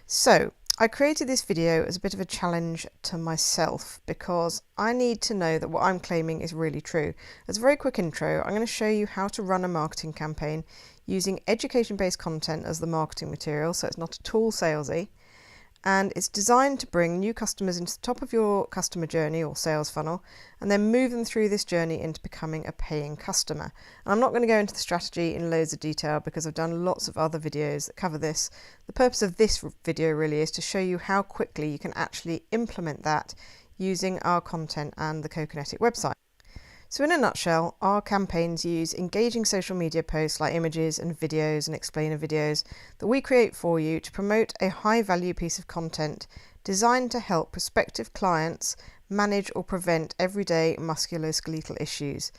So I created this video as a bit of a challenge to myself because I need to know that what I'm claiming is really true. As a very quick intro, I'm going to show you how to run a marketing campaign using education-based content as the marketing material, so it's not at all salesy. And it's designed to bring new customers into the top of your customer journey or sales funnel and then move them through this journey into becoming a paying customer. And I'm not going to go into the strategy in loads of detail because I've done lots of other videos that cover this. The purpose of this video really is to show you how quickly you can actually implement that using our content and the Co-Kinetic website. So in a nutshell, our campaigns use engaging social media posts like images and videos and explainer videos that we create for you to promote a high value piece of content designed to help prospective clients manage or prevent everyday musculoskeletal issues.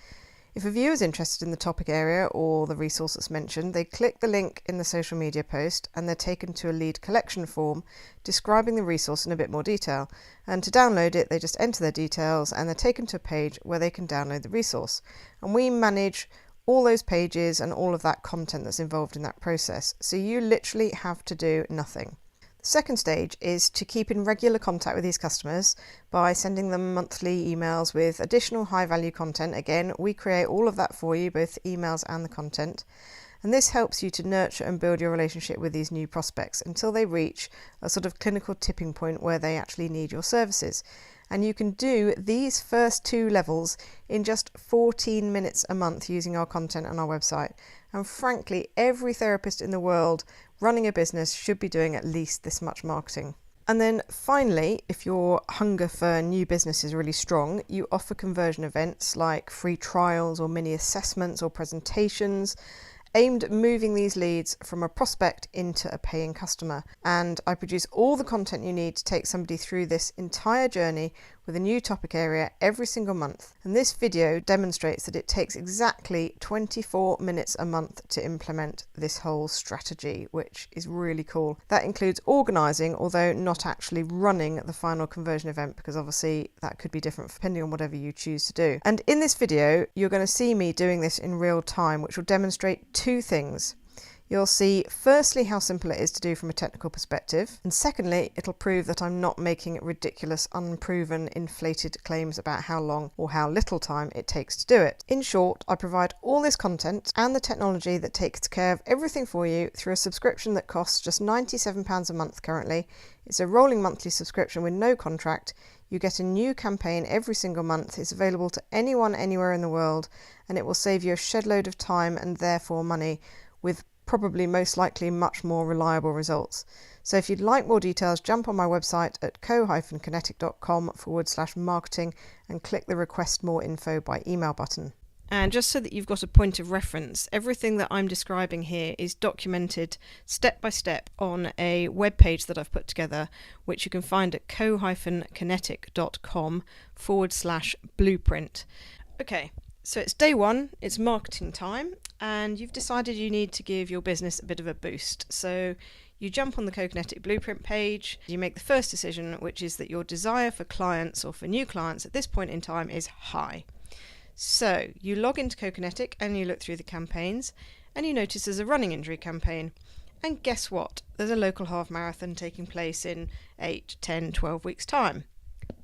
If a viewer is interested in the topic area or the resource that's mentioned, they click the link in the social media post and they're taken to a lead collection form describing the resource in a bit more detail. And to download it, they just enter their details and they're taken to a page where they can download the resource. And we manage all those pages and all of that content that's involved in that process. So you literally have to do nothing. The second stage is to keep in regular contact with these customers by sending them monthly emails with additional high value content. Again, we create all of that for you, both emails and the content. And this helps you to nurture and build your relationship with these new prospects until they reach a sort of clinical tipping point where they actually need your services. And you can do these first two levels in just 14 minutes a month using our content on our website. And frankly, every therapist in the world running a business should be doing at least this much marketing. And then finally, if your hunger for new business is really strong, you offer conversion events like free trials or mini assessments or presentations aimed at moving these leads from a prospect into a paying customer. And I produce all the content you need to take somebody through this entire journey with a new topic area every single month. And this video demonstrates that it takes exactly 24 minutes a month to implement this whole strategy, which is really cool. That includes organising, although not actually running the final conversion event, because obviously that could be different depending on whatever you choose to do. And in this video, you're going to see me doing this in real time, which will demonstrate two things. You'll see firstly how simple it is to do from a technical perspective, and secondly it'll prove that I'm not making ridiculous, unproven, inflated claims about how long or how little time it takes to do it. In short, I provide all this content and the technology that takes care of everything for you through a subscription that costs just £97 a month currently. It's a rolling monthly subscription with no contract. You get a new campaign every single month. It's available to anyone anywhere in the world, and it will save you a shed load of time and therefore money, with probably most likely much more reliable results. So if you'd like more details, jump on my website at co-kinetic.com/marketing and click the request more info by email button. And just so that you've got a point of reference, everything that I'm describing here is documented step by step on a web page that I've put together, which you can find at co-kinetic.com/blueprint. Okay. So it's day one, it's marketing time, and you've decided you need to give your business a bit of a boost. So you jump on the Co-Kinetic Blueprint page, you make the first decision, which is that your desire for clients or for new clients at this point in time is high. So you log into Co-Kinetic and you look through the campaigns and you notice there's a running injury campaign. And guess what? There's a local half marathon taking place in 8, 10, 12 weeks' time.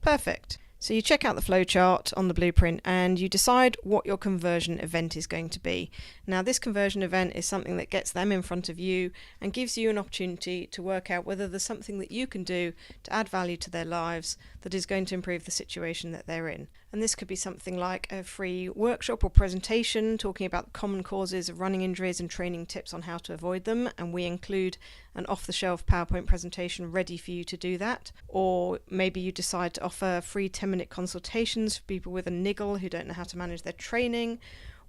Perfect. So you check out the flowchart on the blueprint and you decide what your conversion event is going to be. Now this conversion event is something that gets them in front of you and gives you an opportunity to work out whether there's something that you can do to add value to their lives that is going to improve the situation that they're in. And this could be something like a free workshop or presentation talking about the common causes of running injuries and training tips on how to avoid them, and we include an off-the-shelf PowerPoint presentation ready for you to do that. Or maybe you decide to offer free 10-minute consultations for people with a niggle who don't know how to manage their training.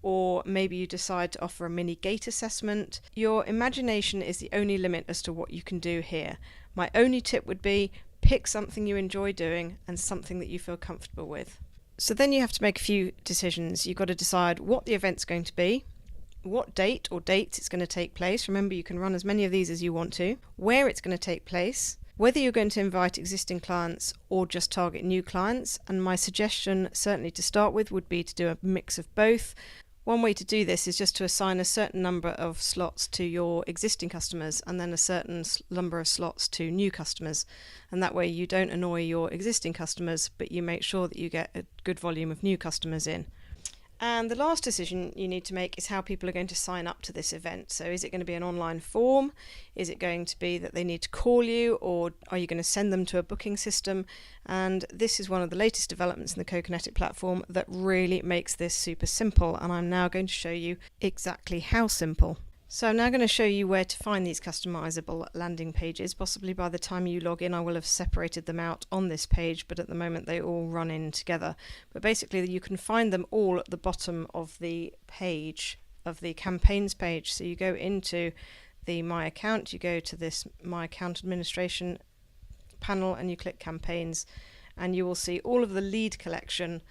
Or maybe you decide to offer a mini gait assessment. Your imagination is the only limit as to what you can do here. My only tip would be pick something you enjoy doing and something that you feel comfortable with. So then you have to make a few decisions. You've got to decide what the event's going to be, what date or dates it's going to take place. Remember, you can run as many of these as you want to. Where it's going to take place, whether you're going to invite existing clients or just target new clients. And my suggestion, certainly to start with, would be to do a mix of both. One way to do this is just to assign a certain number of slots to your existing customers and then a certain number of slots to new customers, and that way you don't annoy your existing customers, but you make sure that you get a good volume of new customers in. And the last decision you need to make is how people are going to sign up to this event. So is it going to be an online form? Is it going to be that they need to call you, or are you going to send them to a booking system? And this is one of the latest developments in the Co-Kinetic platform that really makes this super simple, and I'm now going to show you exactly how simple. So I'm now going to show you where to find these customizable landing pages. Possibly by the time you log in I will have separated them out on this page, but at the moment they all run in together. But basically you can find them all at the bottom of the page, of the campaigns page. So you go into the My Account, you go to this My Account Administration panel and you click Campaigns, and you will see all of the lead collection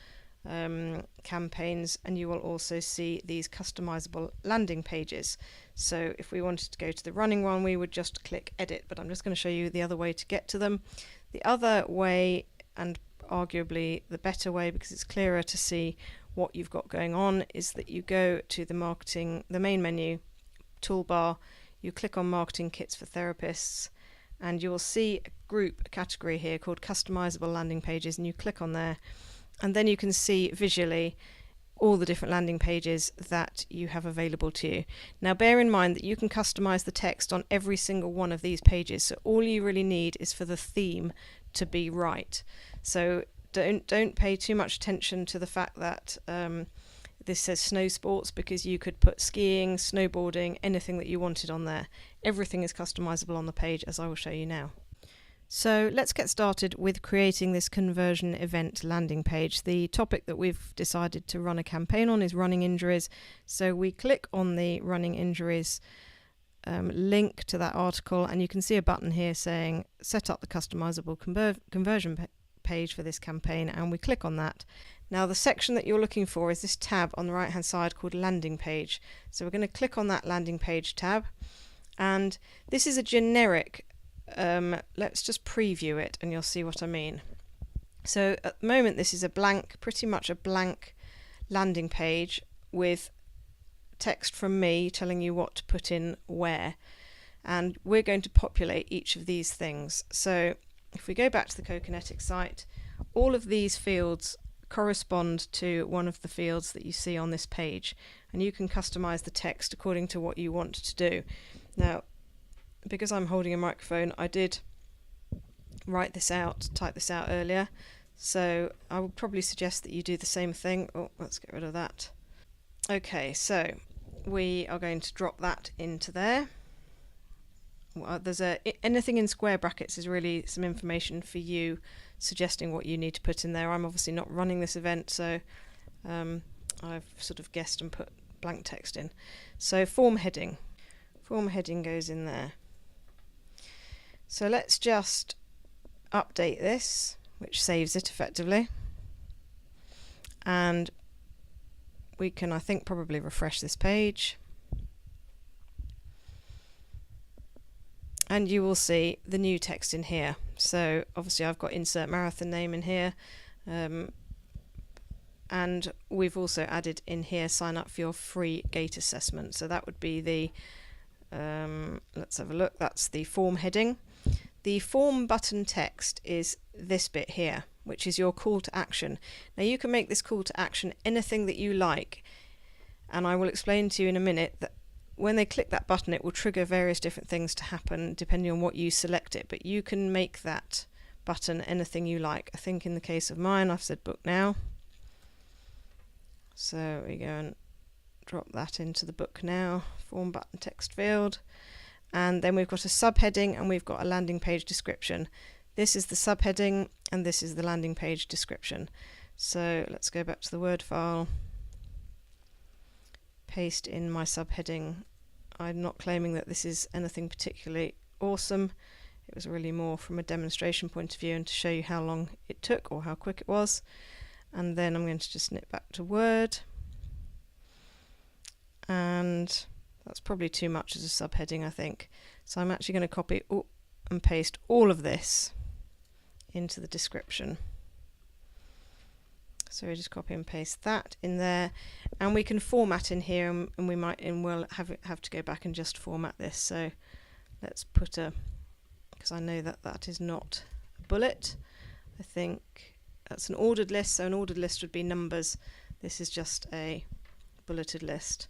campaigns, and you will also see these customizable landing pages. So if we wanted to go to the running one, we would just click edit, but I'm just going to show you the other way to get to them. The other way, and arguably the better way because it's clearer to see what you've got going on, is that you go to the main menu toolbar, you click on Marketing Kits for Therapists, and you will see a category here called Customizable Landing Pages, and you click on there. And then you can see visually all the different landing pages that you have available to you. Now bear in mind that you can customize the text on every single one of these pages, so all you really need is for the theme to be right. So don't pay too much attention to the fact that this says snow sports, because you could put skiing, snowboarding, anything that you wanted on there. Everything is customizable on the page, as I will show you now. So let's get started with creating this conversion event landing page. The topic that we've decided to run a campaign on is running injuries. So we click on the running injuries link to that article, and you can see a button here saying set up the customizable conversion page for this campaign, and we click on that. Now the section that you're looking for is this tab on the right hand side called landing page. So we're going to click on that landing page tab, and this is a generic let's just preview it and you'll see what I mean. So at the moment this is a blank, pretty much a blank landing page with text from me telling you what to put in where, and we're going to populate each of these things. So if we go back to the Co-Kinetic site, all of these fields correspond to one of the fields that you see on this page, and you can customize the text according to what you want to do. Now because I'm holding a microphone, I did type this out earlier, so I would probably suggest that you do the same thing. Oh, let's get rid of that. Okay, so we are going to drop that into there. There's anything in square brackets is really some information for you, suggesting what you need to put in there. I'm obviously not running this event, so I've sort of guessed and put blank text in. So form heading goes in there. So let's just update this, which saves it effectively, and we can, I think, probably refresh this page, and you will see the new text in here. So obviously I've got insert marathon name in here, and we've also added in here sign up for your free gait assessment. So that would be the let's have a look, that's the form heading. The form button text is this bit here, which is your call to action. Now you can make this call to action anything that you like, and I will explain to you in a minute that when they click that button it will trigger various different things to happen depending on what you select it, but you can make that button anything you like. I think in the case of mine I've said book now, so we go and drop that into the book now form button text field, and then we've got a subheading and we've got a landing page description. This is the subheading and this is the landing page description. So let's go back to the Word file, paste in my subheading. I'm not claiming that this is anything particularly awesome. It was really more from a demonstration point of view and to show you how long it took or how quick it was. And then I'm going to just snip back to Word, and that's probably too much as a subheading, I think. So I'm actually going to copy and paste all of this into the description. So we just copy and paste that in there, and we can format in here, and we'll have to go back and just format this. So let's put because I know that is not a bullet. I think that's an ordered list, so an ordered list would be numbers. This is just a bulleted list.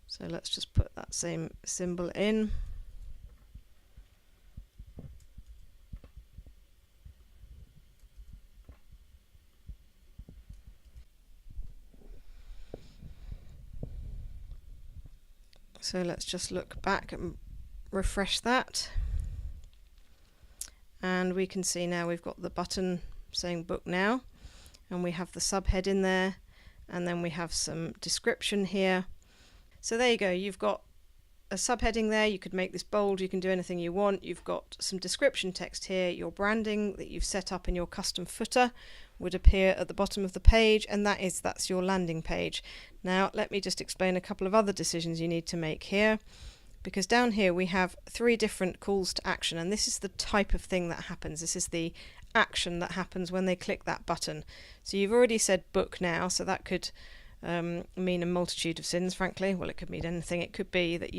So let's just put that same symbol in. So let's just look back and refresh that. And we can see now we've got the button saying book now, and we have the subhead in there, and then we have some description here. So there you go, you've got a subheading there. You could make this bold, you can do anything you want. You've got some description text here. Your branding that you've set up in your custom footer would appear at the bottom of the page, and that's your landing page. Now let me just explain a couple of other decisions you need to make here, because down here we have 3 different calls to action, and this is the type of thing that happens. This is the action that happens when they click that button. So you've already said book now, so that could mean a multitude of sins, frankly. Well, it could mean anything. It could be that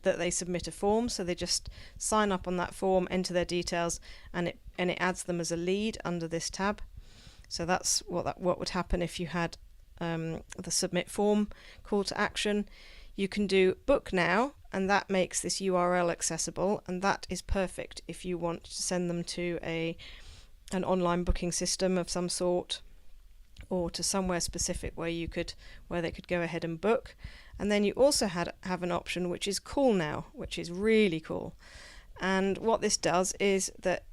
they submit a form, so they just sign up on that form, enter their details, and it adds them as a lead under this tab. So that's what would happen if you had the submit form call to action. You can do book now, and that makes this URL accessible, and that is perfect if you want to send them to an online booking system of some sort, or to somewhere specific where they could go ahead and book. And then you also have an option which is call now, which is really cool. And what this does is that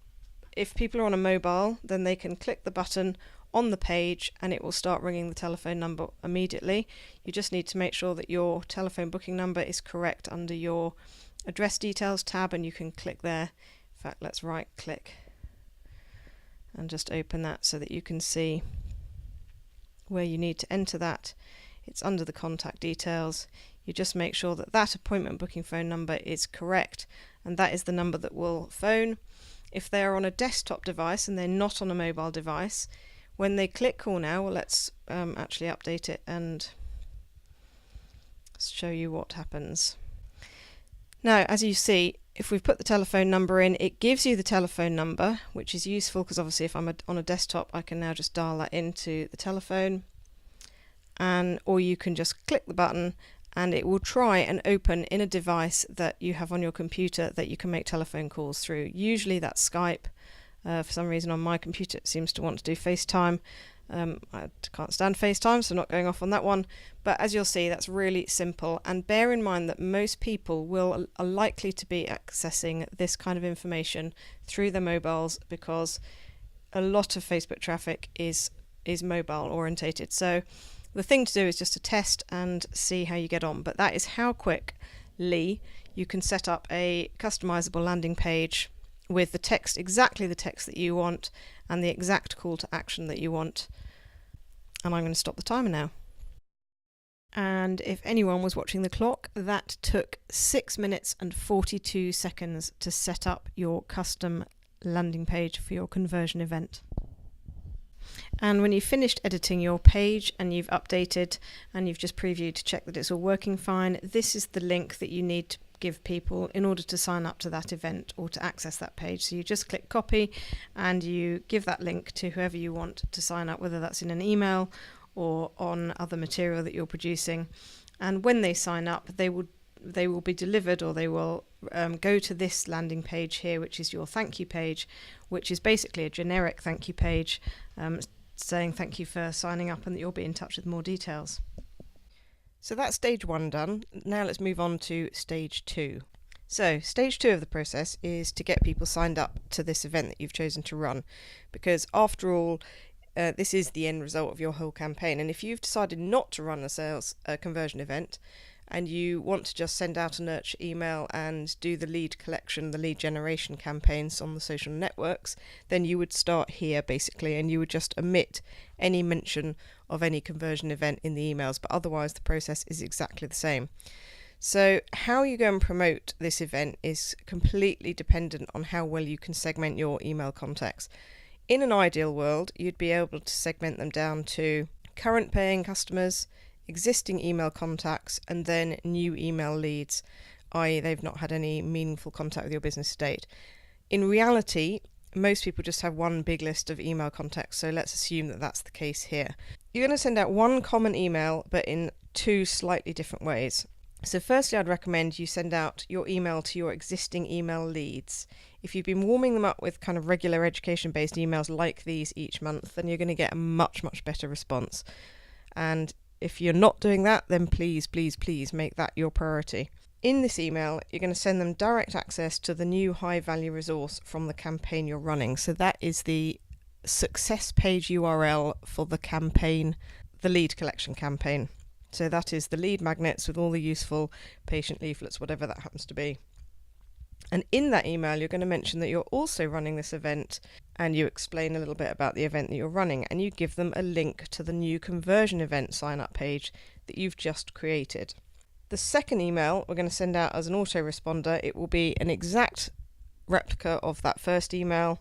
if people are on a mobile, then they can click the button on the page and it will start ringing the telephone number immediately. You just need to make sure that your telephone booking number is correct under your address details tab, and you can click there. In fact, let's right click and just open that so that you can see where you need to enter that. It's under the contact details. You just make sure that that appointment booking phone number is correct, and that is the number that will phone. If they're on a desktop device and they're not on a mobile device, when they click call now, well, let's actually update it and show you what happens. Now, as you see, if we've put the telephone number in, it gives you the telephone number, which is useful because obviously if I'm on a desktop, I can now just dial that into the telephone, or you can just click the button and it will try and open in a device that you have on your computer that you can make telephone calls through. Usually that's Skype. For some reason on my computer it seems to want to do FaceTime. I can't stand FaceTime, so I'm not going off on that one. But as you'll see, that's really simple. And bear in mind that most people are likely to be accessing this kind of information through their mobiles, because a lot of Facebook traffic is mobile orientated. So the thing to do is just to test and see how you get on. But that is how quickly you can set up a customizable landing page with the text, exactly the text that you want, and the exact call to action that you want. And I'm going to stop the timer now. And if anyone was watching the clock, that took 6 minutes and 42 seconds to set up your custom landing page for your conversion event. And when you've finished editing your page and you've updated and you've just previewed to check that it's all working fine, this is the link that you need to give people in order to sign up to that event or to access that page. So you just click copy and you give that link to whoever you want to sign up, whether that's in an email or on other material that you're producing. And when they sign up, they will be delivered, or they will go to this landing page here, which is your thank you page, which is basically a generic thank you page saying thank you for signing up and that you'll be in touch with more details. So that's stage 1 done. Now let's move on to stage 2. So stage 2 of the process is to get people signed up to this event that you've chosen to run, because after all, this is the end result of your whole campaign. And if you've decided not to run a conversion event, and you want to just send out a nurture email and do the lead collection, the lead generation campaigns on the social networks, then you would start here basically, and you would just omit any mention of any conversion event in the emails, but otherwise the process is exactly the same. So how you go and promote this event is completely dependent on how well you can segment your email contacts. In an ideal world, you'd be able to segment them down to current paying customers, existing email contacts, and then new email leads, i.e. they've not had any meaningful contact with your business to date. In reality, most people just have one big list of email contacts, so let's assume that that's the case here. You're going to send out one common email, but in two slightly different ways. So firstly, I'd recommend you send out your email to your existing email leads. If you've been warming them up with kind of regular education-based emails like these each month, then you're going to get a much better response. And if you're not doing that, then please make that your priority. In this email, you're going to send them direct access to the new high-value resource from the campaign you're running. So that is the success page URL for the campaign, the lead collection campaign. So that is the lead magnets with all the useful patient leaflets, whatever that happens to be. And in that email, you're going to mention that you're also running this event, and you explain a little bit about the event that you're running, and you give them a link to the new conversion event sign-up page that you've just created. The second email we're going to send out as an autoresponder. It will be an exact replica of that first email,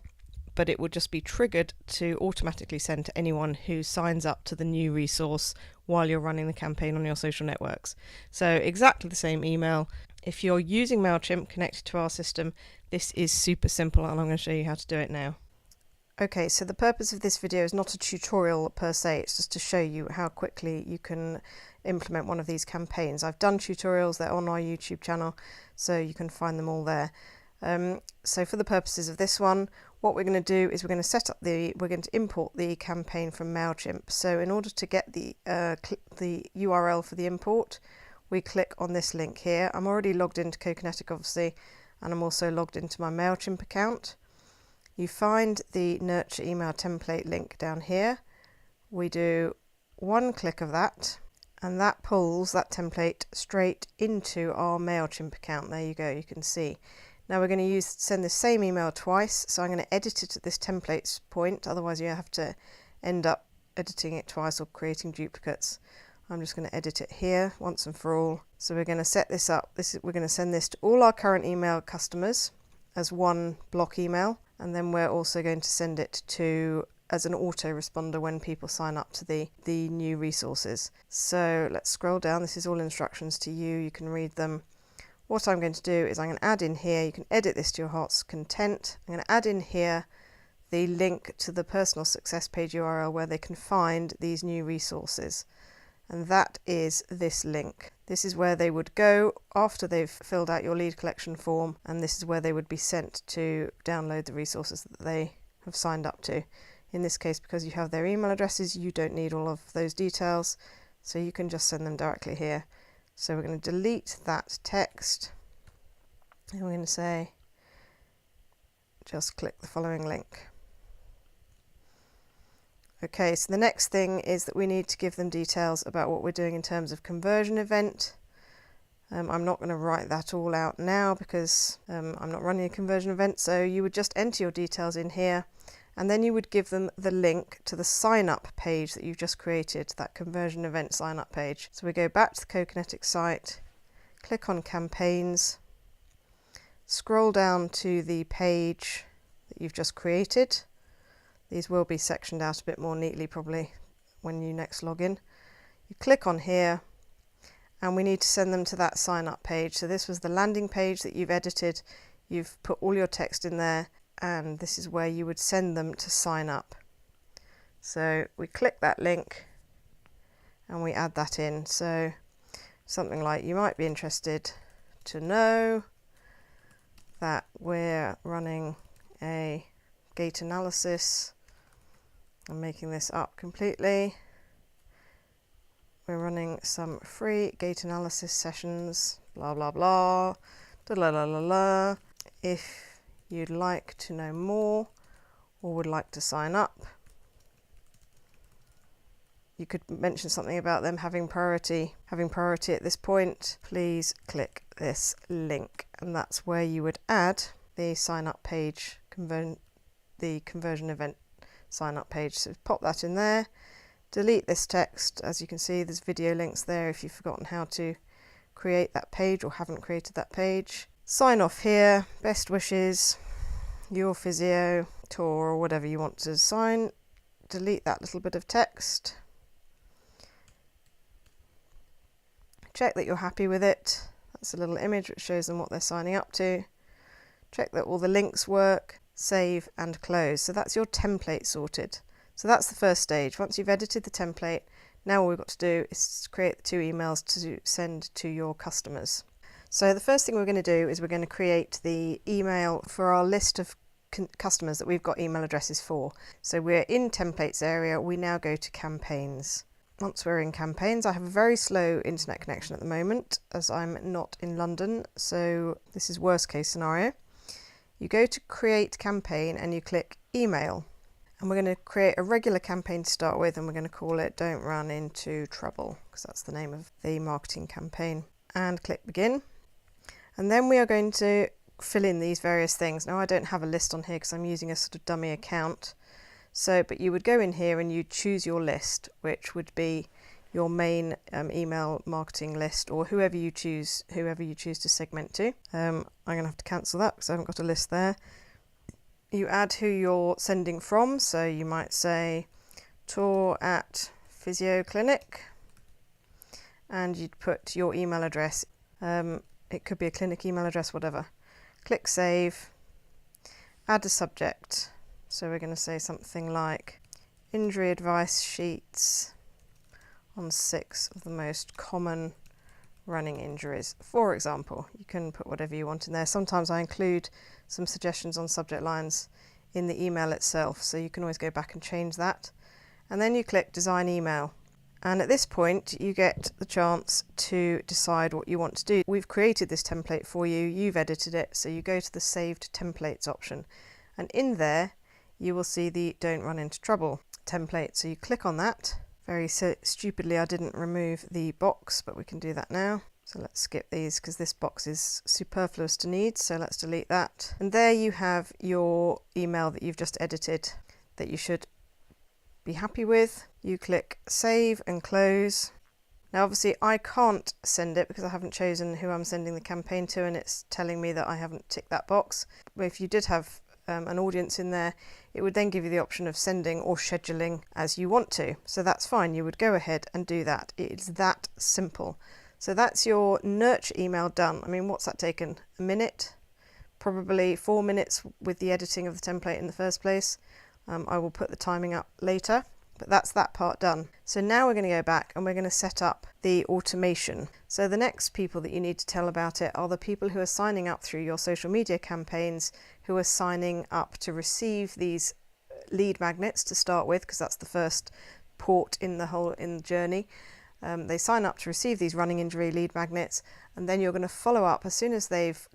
but it will just be triggered to automatically send to anyone who signs up to the new resource while you're running the campaign on your social networks. So exactly the same email. If you're using MailChimp connected to our system, this is super simple, and I'm going to show you how to do it now. Okay, so the purpose of this video is not a tutorial per se, it's just to show you how quickly you can implement one of these campaigns. I've done tutorials, they're on our YouTube channel, so you can find them all there. So for the purposes of this one, what we're going to do is we're going to import the campaign from MailChimp. So in order to get the URL for the import, we click on this link here. I'm already logged into Co-Kinetic obviously, and I'm also logged into my MailChimp account. You find the Nurture Email Template link down here. We do one click of that, and that pulls that template straight into our MailChimp account. There you go, you can see. Now we're going to send the same email twice, so I'm going to edit it at this templates point, otherwise you have to end up editing it twice or creating duplicates. I'm just going to edit it here once and for all. So we're going to set this up. We're going to send this to all our current email customers as one block email, and then we're also going to send it to as an autoresponder when people sign up to the new resources. So let's scroll down. This is all instructions to you. You can read them. What I'm going to do is I'm going to add in here, you can edit this to your heart's content. I'm going to add in here the link to the personal success page URL where they can find these new resources. And that is this link. This is where they would go after they've filled out your lead collection form, and this is where they would be sent to download the resources that they have signed up to. In this case, because you have their email addresses, you don't need all of those details, so you can just send them directly here. So we're going to delete that text, and we're going to say, just click the following link. Okay, so the next thing is that we need to give them details about what we're doing in terms of conversion event. I'm not going to write that all out now because I'm not running a conversion event, so you would just enter your details in here, and then you would give them the link to the sign up page that you've just created, that conversion event sign up page. So we go back to the Co-Kinetic site, click on campaigns, scroll down to the page that you've just created. These will be sectioned out a bit more neatly probably when you next log in. You click on here, and we need to send them to that sign up page. So this was the landing page that you've edited. You've put all your text in there, and this is where you would send them to sign up. So we click that link and we add that in. So something like, you might be interested to know that we're running a gait analysis. I'm making this up completely. We're running some free gait analysis sessions, blah blah blah, la la la la. If you'd like to know more or would like to sign up, you could mention something about them having priority at this point. Please click this link, and that's where you would add the sign up page, the conversion event sign up page. So pop that in there, delete this text. As you can see, there's video links there if you've forgotten how to create that page or haven't created that page. Sign off here, best wishes, your physio, tour, or whatever you want to sign. Delete that little bit of text. Check that you're happy with it. That's a little image which shows them what they're signing up to. Check that all the links work, save and close. So that's your template sorted. So that's the first stage. Once you've edited the template, now all we've got to do is create the 2 emails to send to your customers. So the first thing we're going to do is we're going to create the email for our list of customers that we've got email addresses for. So we're in templates area, we now go to campaigns. Once we're in campaigns, I have a very slow internet connection at the moment as I'm not in London, so this is worst case scenario. You go to create campaign and you click email, and we're going to create a regular campaign to start with, and we're going to call it Don't Run Into Trouble because that's the name of the marketing campaign, and click begin. And then we are going to fill in these various things. Now I don't have a list on here because I'm using a sort of dummy account. So, but you would go in here and you choose your list, which would be your main email marketing list, or whoever you choose to segment to. I'm going to have to cancel that because I haven't got a list there. You add who you're sending from, so you might say tour at physio clinic, and you'd put your email address. It could be a clinic email address, whatever. Click save, add a subject. So we're going to say something like injury advice sheets on 6 of the most common running injuries. For example, you can put whatever you want in there. Sometimes I include some suggestions on subject lines in the email itself, so you can always go back and change that. And then you click design email. And at this point, you get the chance to decide what you want to do. We've created this template for you, you've edited it, so you go to the saved templates option. And in there, you will see the Don't Run Into Trouble template. So you click on that. Very stupidly, I didn't remove the box, but we can do that now. So let's skip these because this box is superfluous to need. So let's delete that. And there you have your email that you've just edited that you should be happy with. You click save and close. Now obviously I can't send it because I haven't chosen who I'm sending the campaign to, and it's telling me that I haven't ticked that box. But if you did have an audience in there, it would then give you the option of sending or scheduling as you want to. So that's fine, you would go ahead and do that. It's that simple. So that's your nurture email done. I mean, what's that taken? A minute? Probably 4 minutes with the editing of the template in the first place. I will put the timing up later, but that's that part done. So now we're going to go back and we're going to set up the automation. So the next people that you need to tell about it are the people who are signing up through your social media campaigns, who are signing up to receive these lead magnets to start with, because that's the first port in the journey. They sign up to receive these running injury lead magnets, and then you're going to follow up as soon as they've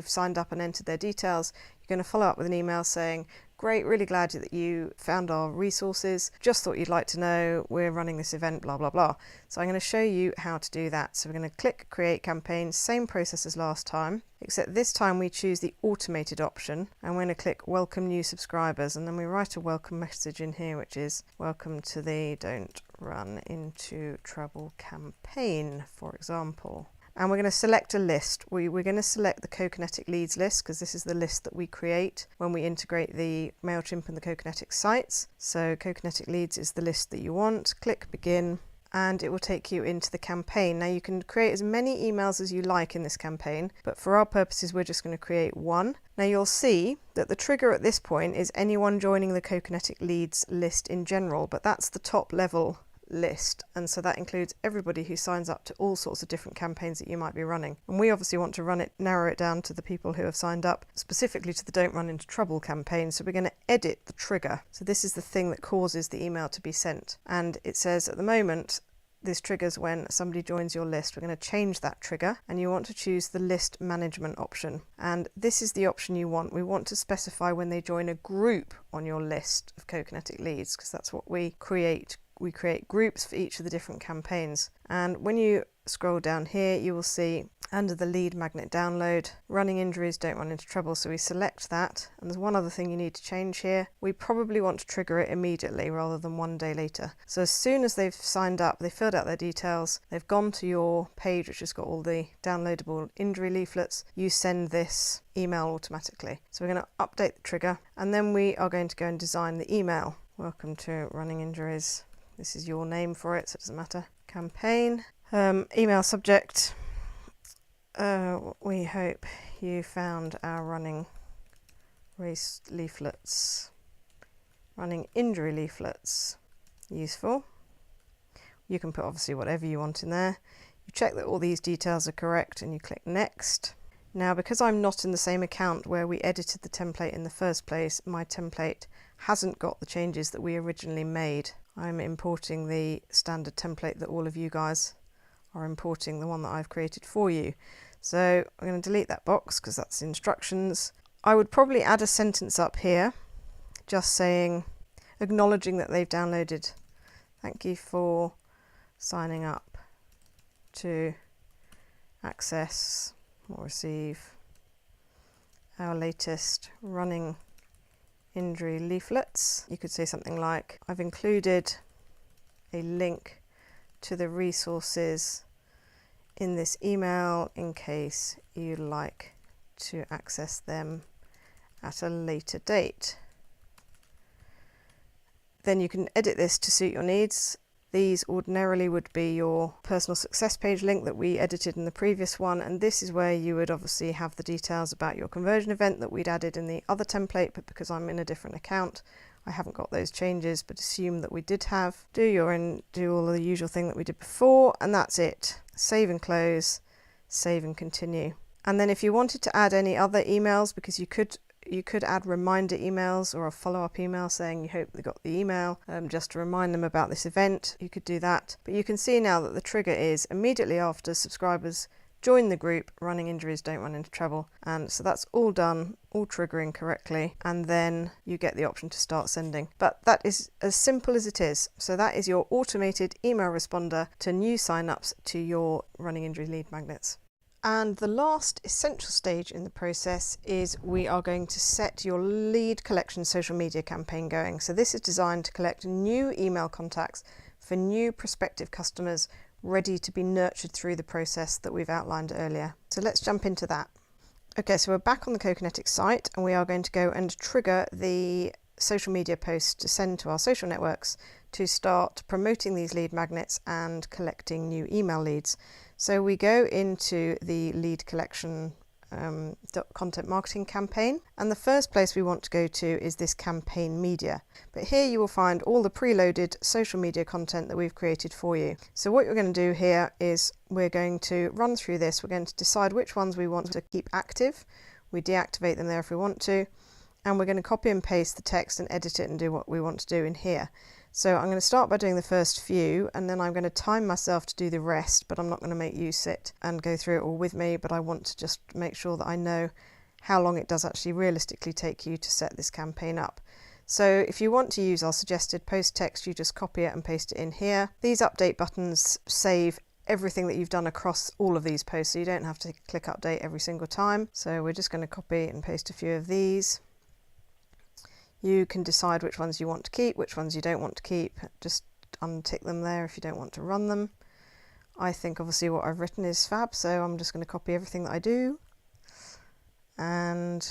signed up and entered their details. You're going to follow up with an email saying, great, really glad that you found our resources. Just thought you'd like to know we're running this event, blah, blah, blah. So I'm going to show you how to do that. So we're going to click create campaign, same process as last time, except this time we choose the automated option, and we're going to click welcome new subscribers, and then we write a welcome message in here, which is welcome to the Don't Run Into Trouble campaign, for example. And we're going to select a list. We're going to select the Co-Kinetic leads list because this is the list that we create when we integrate the MailChimp and the Co-Kinetic sites. So Co-Kinetic leads is the list that you want. Click begin and it will take you into the campaign. Now you can create as many emails as you like in this campaign, but for our purposes we're just going to create one. Now you'll see that the trigger at this point is anyone joining the Co-Kinetic leads list in general, but that's the top level list, and so that includes everybody who signs up to all sorts of different campaigns that you might be running. And we obviously want to narrow it down to the people who have signed up specifically to the Don't Run Into Trouble campaign. So we're going to edit the trigger. So this is the thing that causes the email to be sent, and it says at the moment this triggers when somebody joins your list. We're going to change that trigger, and you want to choose the list management option, and this is the option you want. We want to specify when they join a group on your list of Co-Kinetic leads, because that's what we create. We create groups for each of the different campaigns. And when you scroll down here, you will see under the lead magnet download, running injuries don't run into trouble. So we select that. And there's one other thing you need to change here. We probably want to trigger it immediately rather than 1 day later. So as soon as they've signed up, they filled out their details, they've gone to your page, which has got all the downloadable injury leaflets, you send this email automatically. So we're going to update the trigger, and then we are going to go and design the email. Welcome to running injuries. This is your name for it, so it doesn't matter. Campaign, Email subject. We hope you found our running race leaflets, running injury leaflets useful. You can put obviously whatever you want in there. You check that all these details are correct and you click next. Now, because I'm not in the same account where we edited the template in the first place, my template hasn't got the changes that we originally made. I'm importing the standard template that all of you guys are importing, the one that I've created for you. So I'm going to delete that box because that's the instructions. I would probably add a sentence up here just saying, acknowledging that they've downloaded. Thank you for signing up to access or receive our latest running injury leaflets. You could say something like, I've included a link to the resources in this email in case you'd like to access them at a later date. Then you can edit this to suit your needs. These ordinarily would be your personal success page link that we edited in the previous one, and this is where you would obviously have the details about your conversion event that we'd added in the other template, but because I'm in a different account I haven't got those changes, but assume that we did have. Do all the usual thing that we did before, and that's it. Save and close, save and continue. And then if you wanted to add any other emails, because you could add reminder emails or a follow-up email saying you hope they got the email, just to remind them about this event, you could do that. But you can see now that the trigger is immediately after subscribers join the group, running injuries don't run into trouble. And so that's all done, all triggering correctly, and then you get the option to start sending. But that is as simple as it is. So that is your automated email responder to new signups to your running injury lead magnets. And the last essential stage in the process is we are going to set your lead collection social media campaign going. So this is designed to collect new email contacts for new prospective customers ready to be nurtured through the process that we've outlined earlier. So let's jump into that. Okay, so we're back on the Co-Kinetic site and we are going to go and trigger the social media posts to send to our social networks to start promoting these lead magnets and collecting new email leads. So we go into the lead collection content marketing campaign, and the first place we want to go to is this campaign media. But here you will find all the preloaded social media content that we've created for you. So what you're going to do here is we're going to run through this. We're going to decide which ones we want to keep active. We deactivate them there if we want to, and we're going to copy and paste the text and edit it and do what we want to do in here. So I'm going to start by doing the first few, and then I'm going to time myself to do the rest, but I'm not going to make you sit and go through it all with me, but I want to just make sure that I know how long it does actually realistically take you to set this campaign up. So if you want to use our suggested post text, you just copy it and paste it in here. These update buttons save everything that you've done across all of these posts, so you don't have to click update every single time. So we're just going to copy and paste a few of these. You can decide which ones you want to keep, which ones you don't want to keep. Just untick them there if you don't want to run them. I think obviously what I've written is fab, so I'm just going to copy everything that I do. And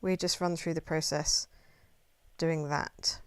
we just run through the process doing that.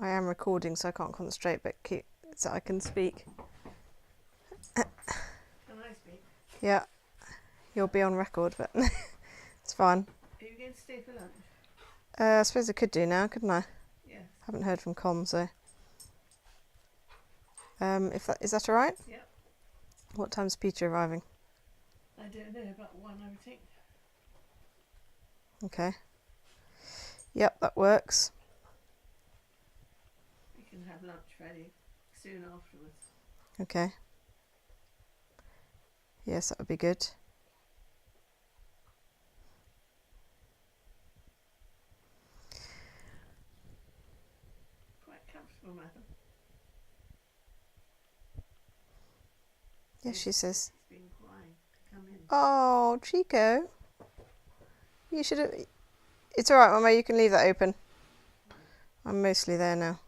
I am recording, so I can't concentrate, but keep so I can speak. Can I speak? Yeah, you'll be on record, but it's fine. Are you going to stay for lunch? I suppose I could do now, couldn't I? Yes. Haven't heard from Con, so. Is that all right? Yep. What time's Peter arriving? I don't know, about 1 I would think. Okay. Yep, that works. We can have lunch ready soon afterwards. Okay. Yes, that would be good. madam. Yes, she says. He's been crying to come in. Oh, Chico. You should have... It's alright, Mama, you can leave that open. I'm mostly there now.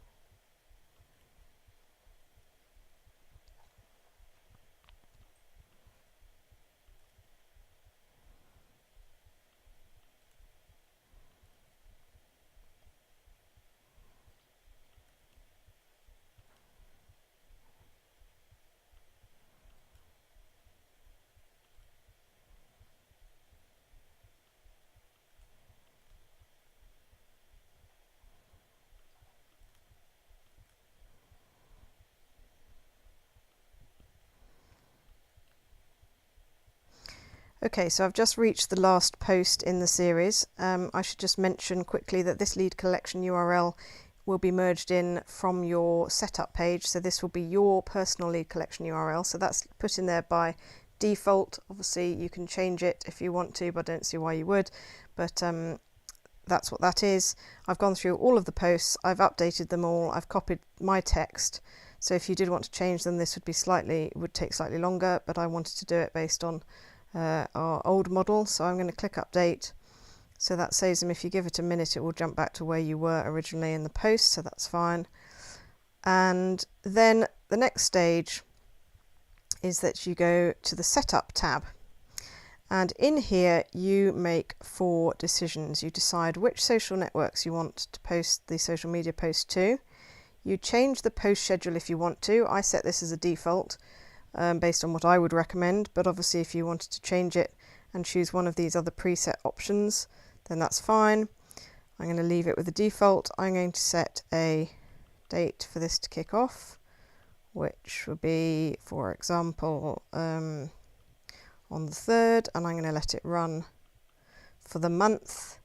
Okay, so I've just reached the last post in the series. I should just mention quickly that this lead collection URL will be merged in from your setup page. So this will be your personal lead collection URL. So that's put in there by default. Obviously you can change it if you want to, but I don't see why you would. But that's what that is. I've gone through all of the posts. I've updated them all. I've copied my text. So if you did want to change them, this would take slightly longer, but I wanted to do it based on our old model. So I'm going to click update. So that saves them. If you give it a minute, it will jump back to where you were originally in the post. So that's fine. And then the next stage is that you go to the setup tab. And in here, you make 4 decisions. You decide which social networks you want to post the social media post to. You change the post schedule if you want to. I set this as a default based on what I would recommend. But obviously, if you wanted to change it and choose one of these other preset options, then that's fine. I'm going to leave it with the default. I'm going to set a date for this to kick off, which would be, for example, on the 3rd, and I'm going to let it run for the month.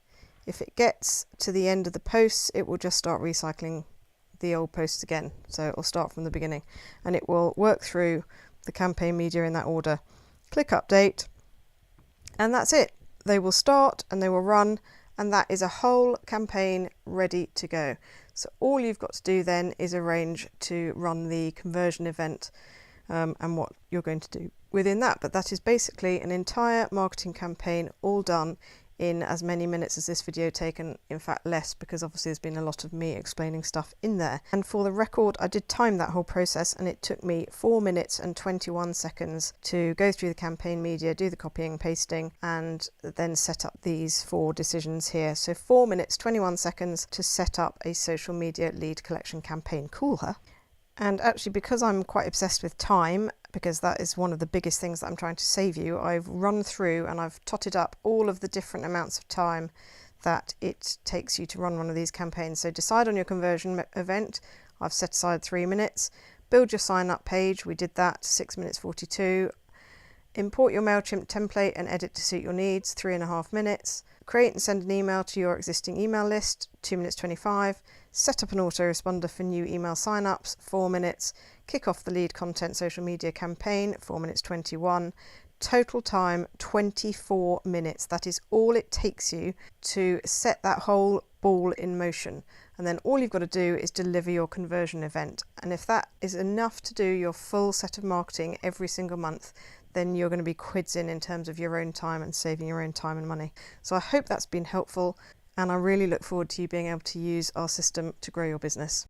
If it gets to the end of the posts, it will just start recycling the old posts again. So it will start from the beginning and it will work through the campaign media in that order. Click update and that's it. They will start and they will run, and that is a whole campaign ready to go. So all you've got to do then is arrange to run the conversion event and what you're going to do within that. But that is basically an entire marketing campaign all done in as many minutes as this video taken, in fact less, because obviously there's been a lot of me explaining stuff in there. And for the record, I did time that whole process and it took me 4 minutes and 21 seconds to go through the campaign media, do the copying and pasting, and then set up these 4 decisions here. So 4 minutes 21 seconds to set up a social media lead collection campaign. Cool, huh? And actually, because I'm quite obsessed with time, because that is one of the biggest things that I'm trying to save you, I've run through and I've totted up all of the different amounts of time that it takes you to run one of these campaigns. So decide on your conversion event. I've set aside 3 minutes. Build your sign up page. We did that, 6 minutes 42. Import your MailChimp template and edit to suit your needs, 3.5 minutes. Create and send an email to your existing email list, 2 minutes 25. Set up an autoresponder for new email signups, 4 minutes. Kick off the lead content social media campaign, 4 minutes 21. Total time, 24 minutes. That is all it takes you to set that whole ball in motion. And then all you've got to do is deliver your conversion event. And if that is enough to do your full set of marketing every single month, then you're going to be quids in terms of your own time and saving your own time and money. So I hope that's been helpful, and I really look forward to you being able to use our system to grow your business.